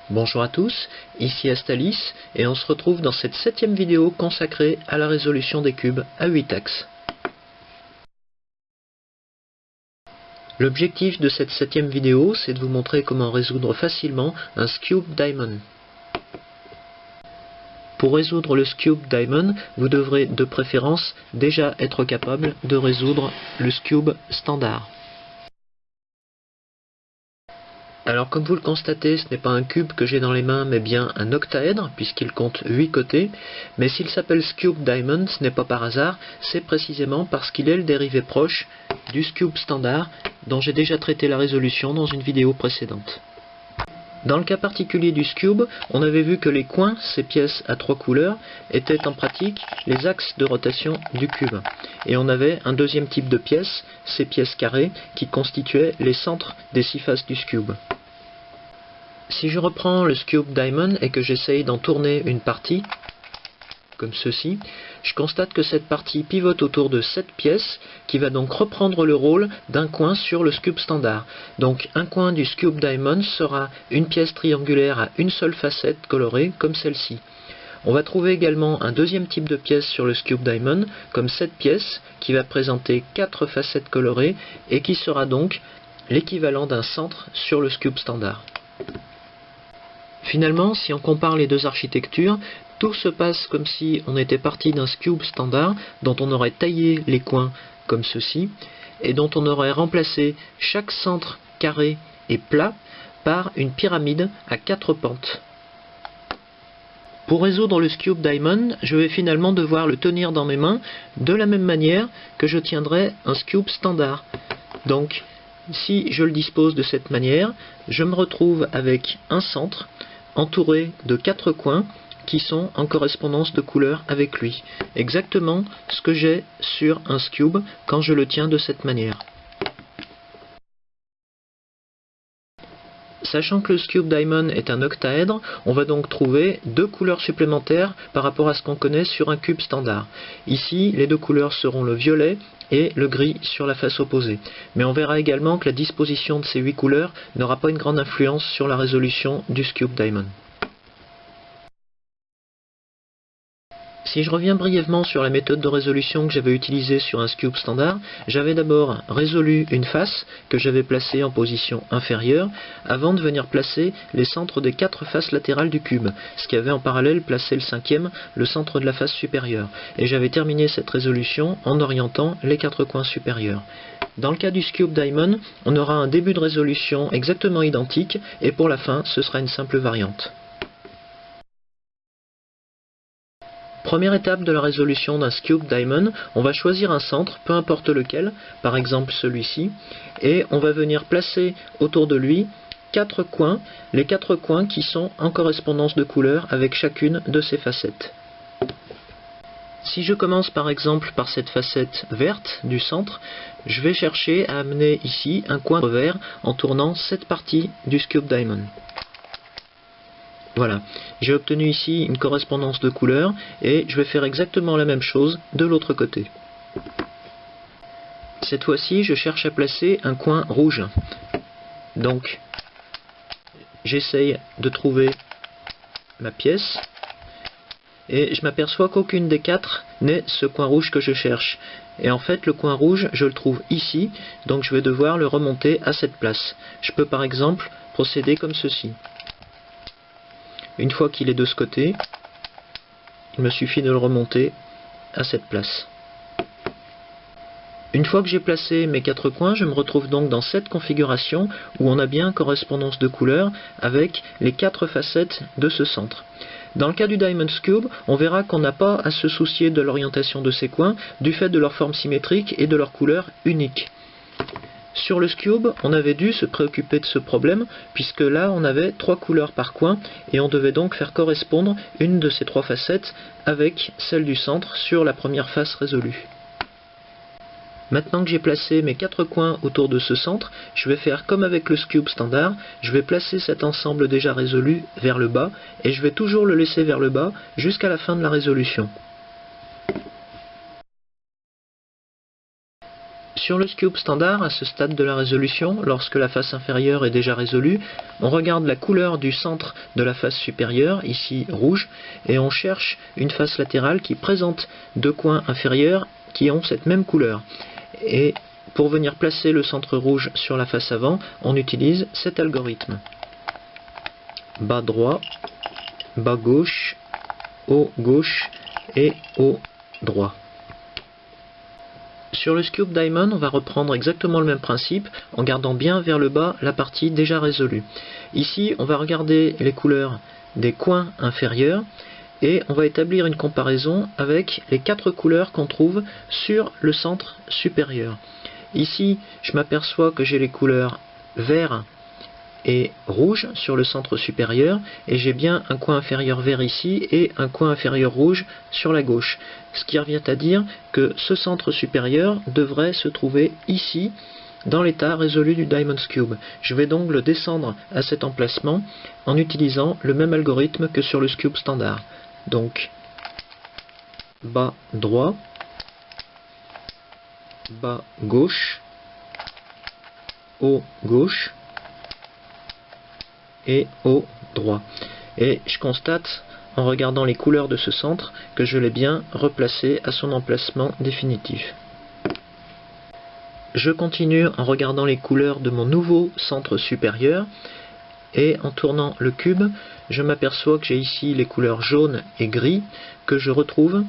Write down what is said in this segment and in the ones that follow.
Bonjour à tous, ici Astalis et on se retrouve dans cette 7e vidéo consacrée à la résolution des cubes à 8 axes. L'objectif de cette 7e vidéo, c'est de vous montrer comment résoudre facilement un Scube Diamond. Pour résoudre le Scube Diamond, vous devrez de préférence déjà être capable de résoudre le Scube standard. Alors comme vous le constatez, ce n'est pas un cube que j'ai dans les mains, mais bien un octaèdre, puisqu'il compte 8 côtés. Mais s'il s'appelle Scube Diamond, ce n'est pas par hasard, c'est précisément parce qu'il est le dérivé proche du Scube standard, dont j'ai déjà traité la résolution dans une vidéo précédente. Dans le cas particulier du Scube, on avait vu que les coins, ces pièces à 3 couleurs, étaient en pratique les axes de rotation du cube. Et on avait un deuxième type de pièces, ces pièces carrées, qui constituaient les centres des 6 faces du Scube. Si je reprends le Scube Diamond et que j'essaye d'en tourner une partie, comme ceci, je constate que cette partie pivote autour de cette pièce qui va donc reprendre le rôle d'un coin sur le Scube standard. Donc un coin du Scube Diamond sera une pièce triangulaire à une seule facette colorée comme celle-ci. On va trouver également un deuxième type de pièce sur le Scube Diamond, comme cette pièce qui va présenter 4 facettes colorées et qui sera donc l'équivalent d'un centre sur le Scube standard. Finalement, si on compare les deux architectures, tout se passe comme si on était parti d'un Scube standard dont on aurait taillé les coins comme ceci et dont on aurait remplacé chaque centre carré et plat par une pyramide à 4 pentes. Pour résoudre le Scube Diamond, je vais finalement devoir le tenir dans mes mains de la même manière que je tiendrais un Scube standard. Donc, si je le dispose de cette manière, je me retrouve avec un centre entouré de 4 coins qui sont en correspondance de couleur avec lui. Exactement ce que j'ai sur un Scube quand je le tiens de cette manière. Sachant que le Scube Diamond est un octaèdre, on va donc trouver 2 couleurs supplémentaires par rapport à ce qu'on connaît sur un cube standard. Ici, les 2 couleurs seront le violet et le gris sur la face opposée. Mais on verra également que la disposition de ces 8 couleurs n'aura pas une grande influence sur la résolution du Scube Diamond. Si je reviens brièvement sur la méthode de résolution que j'avais utilisée sur un Scube standard, j'avais d'abord résolu une face que j'avais placée en position inférieure avant de venir placer les centres des 4 faces latérales du cube, ce qui avait en parallèle placé le 5e, le centre de la face supérieure. Et j'avais terminé cette résolution en orientant les 4 coins supérieurs. Dans le cas du Scube Diamond, on aura un début de résolution exactement identique et pour la fin, ce sera une simple variante. Première étape de la résolution d'un Scube Diamond, on va choisir un centre, peu importe lequel, par exemple celui-ci, et on va venir placer autour de lui 4 coins, les 4 coins qui sont en correspondance de couleur avec chacune de ces facettes. Si je commence par exemple par cette facette verte du centre, je vais chercher à amener ici un coin vert en tournant cette partie du Scube Diamond. Voilà, j'ai obtenu ici une correspondance de couleurs et je vais faire exactement la même chose de l'autre côté. Cette fois-ci, je cherche à placer un coin rouge. Donc, j'essaye de trouver ma pièce et je m'aperçois qu'aucune des 4 n'est ce coin rouge que je cherche. Et en fait, le coin rouge, je le trouve ici, donc je vais devoir le remonter à cette place. Je peux par exemple procéder comme ceci. Une fois qu'il est de ce côté, il me suffit de le remonter à cette place. Une fois que j'ai placé mes 4 coins, je me retrouve donc dans cette configuration où on a bien correspondance de couleurs avec les 4 facettes de ce centre. Dans le cas du Diamond Scube, on verra qu'on n'a pas à se soucier de l'orientation de ces coins du fait de leur forme symétrique et de leur couleur unique. Sur le Scube, on avait dû se préoccuper de ce problème, puisque là on avait 3 couleurs par coin, et on devait donc faire correspondre une de ces 3 facettes avec celle du centre sur la première face résolue. Maintenant que j'ai placé mes 4 coins autour de ce centre, je vais faire comme avec le Scube standard, je vais placer cet ensemble déjà résolu vers le bas, et je vais toujours le laisser vers le bas jusqu'à la fin de la résolution. Sur le Scube standard, à ce stade de la résolution, lorsque la face inférieure est déjà résolue, on regarde la couleur du centre de la face supérieure, ici rouge, et on cherche une face latérale qui présente deux coins inférieurs qui ont cette même couleur. Et pour venir placer le centre rouge sur la face avant, on utilise cet algorithme. Bas droit, bas gauche, haut gauche et haut droit. Sur le Scube Diamond, on va reprendre exactement le même principe en gardant bien vers le bas la partie déjà résolue. Ici, on va regarder les couleurs des coins inférieurs et on va établir une comparaison avec les 4 couleurs qu'on trouve sur le centre supérieur. Ici, je m'aperçois que j'ai les couleurs vert et rouge sur le centre supérieur et j'ai bien un coin inférieur vert ici et un coin inférieur rouge sur la gauche, ce qui revient à dire que ce centre supérieur devrait se trouver ici dans l'état résolu du Diamond Cube. Je vais donc le descendre à cet emplacement en utilisant le même algorithme que sur le Cube standard. Donc bas droit, bas gauche, haut gauche et haut droit. Et je constate, en regardant les couleurs de ce centre, que je l'ai bien replacé à son emplacement définitif. Je continue en regardant les couleurs de mon nouveau centre supérieur, et en tournant le cube, je m'aperçois que j'ai ici les couleurs jaune et gris, que je retrouve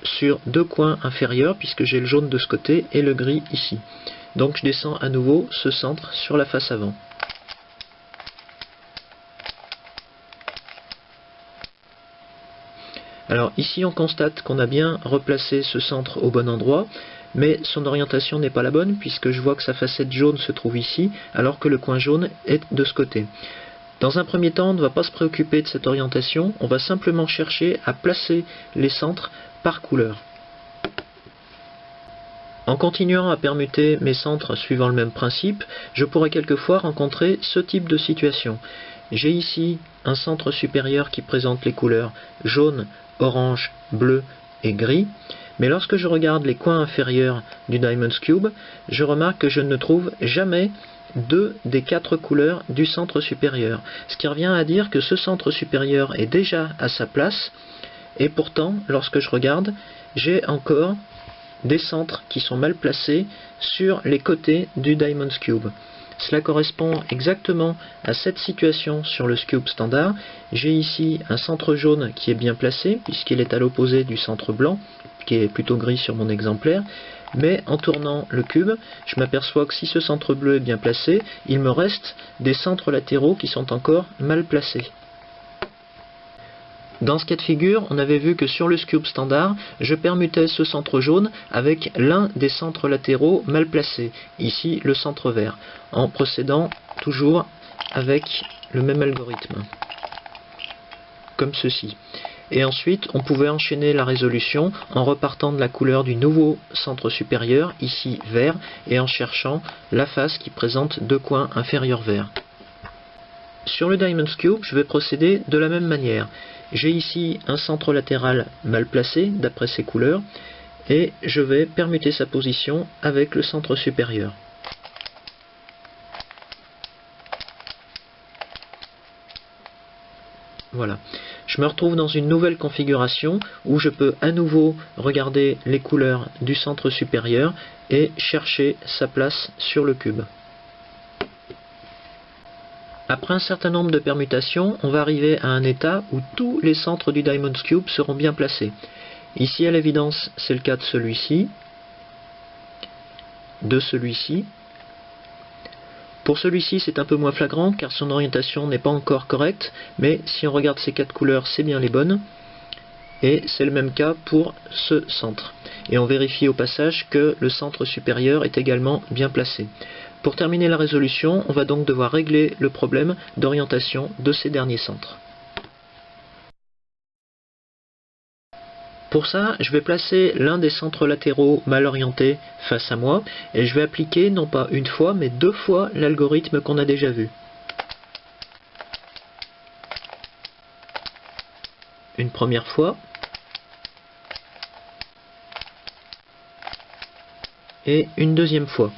sur deux coins inférieurs, puisque j'ai le jaune de ce côté et le gris ici. Donc je descends à nouveau ce centre sur la face avant. Alors ici on constate qu'on a bien replacé ce centre au bon endroit, mais son orientation n'est pas la bonne puisque je vois que sa facette jaune se trouve ici, alors que le coin jaune est de ce côté. Dans un premier temps, on ne va pas se préoccuper de cette orientation, on va simplement chercher à placer les centres par couleur. En continuant à permuter mes centres suivant le même principe, je pourrais quelquefois rencontrer ce type de situation. J'ai ici un centre supérieur qui présente les couleurs jaune, orange, bleu et gris, mais lorsque je regarde les coins inférieurs du Diamond Cube, je remarque que je ne trouve jamais deux des 4 couleurs du centre supérieur, ce qui revient à dire que ce centre supérieur est déjà à sa place, et pourtant, lorsque je regarde, j'ai encore des centres qui sont mal placés sur les côtés du Diamond Cube. Cela correspond exactement à cette situation sur le Cube standard. J'ai ici un centre jaune qui est bien placé, puisqu'il est à l'opposé du centre blanc, qui est plutôt gris sur mon exemplaire. Mais en tournant le cube, je m'aperçois que si ce centre bleu est bien placé, il me reste des centres latéraux qui sont encore mal placés. Dans ce cas de figure, on avait vu que sur le Cube standard, je permutais ce centre jaune avec l'un des centres latéraux mal placés, ici le centre vert, en procédant toujours avec le même algorithme, comme ceci. Et ensuite, on pouvait enchaîner la résolution en repartant de la couleur du nouveau centre supérieur, ici vert, et en cherchant la face qui présente deux coins inférieurs verts. Sur le Diamond Cube, je vais procéder de la même manière. J'ai ici un centre latéral mal placé d'après ces couleurs et je vais permuter sa position avec le centre supérieur. Voilà. Je me retrouve dans une nouvelle configuration où je peux à nouveau regarder les couleurs du centre supérieur et chercher sa place sur le cube. Après un certain nombre de permutations, on va arriver à un état où tous les centres du Diamond Cube seront bien placés. Ici, à l'évidence, c'est le cas de celui-ci, de celui-ci. Pour celui-ci, c'est un peu moins flagrant car son orientation n'est pas encore correcte, mais si on regarde ces 4 couleurs, c'est bien les bonnes. Et c'est le même cas pour ce centre. Et on vérifie au passage que le centre supérieur est également bien placé. Pour terminer la résolution, on va donc devoir régler le problème d'orientation de ces derniers centres. Pour ça, je vais placer l'un des centres latéraux mal orientés face à moi, et je vais appliquer non pas une fois, mais 2 fois l'algorithme qu'on a déjà vu. Une première fois, et une deuxième fois.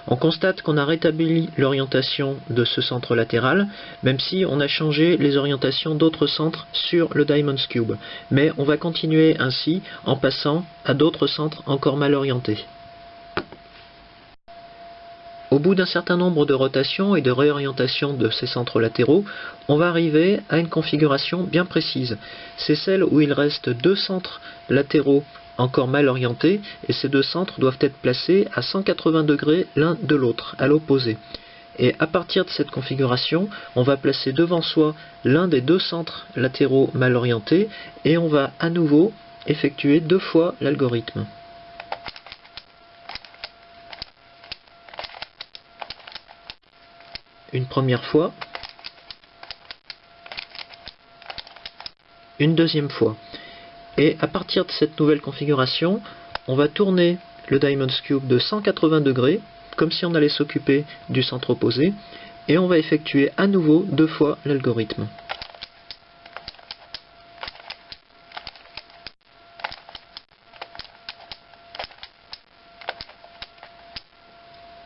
On constate qu'on a rétabli l'orientation de ce centre latéral, même si on a changé les orientations d'autres centres sur le Diamond's Cube. Mais on va continuer ainsi en passant à d'autres centres encore mal orientés. Au bout d'un certain nombre de rotations et de réorientations de ces centres latéraux, on va arriver à une configuration bien précise. C'est celle où il reste deux centres latéraux encore mal orientés, et ces deux centres doivent être placés à 180 degrés l'un de l'autre, à l'opposé. Et à partir de cette configuration, on va placer devant soi l'un des deux centres latéraux mal orientés, et on va à nouveau effectuer deux fois l'algorithme. Une première fois, une deuxième fois. Et à partir de cette nouvelle configuration, on va tourner le Diamond's Cube de 180 degrés, comme si on allait s'occuper du centre opposé, et on va effectuer à nouveau deux fois l'algorithme.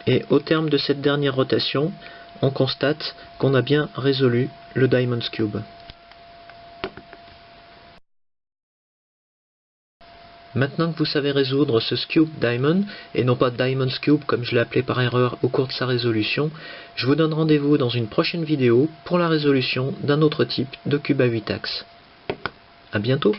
Et au terme de cette dernière rotation, on constate qu'on a bien résolu le Diamond's Cube. Maintenant que vous savez résoudre ce Skewed Diamond, et non pas Diamond's Cube comme je l'ai appelé par erreur au cours de sa résolution, je vous donne rendez-vous dans une prochaine vidéo pour la résolution d'un autre type de cube à 8 axes. A bientôt!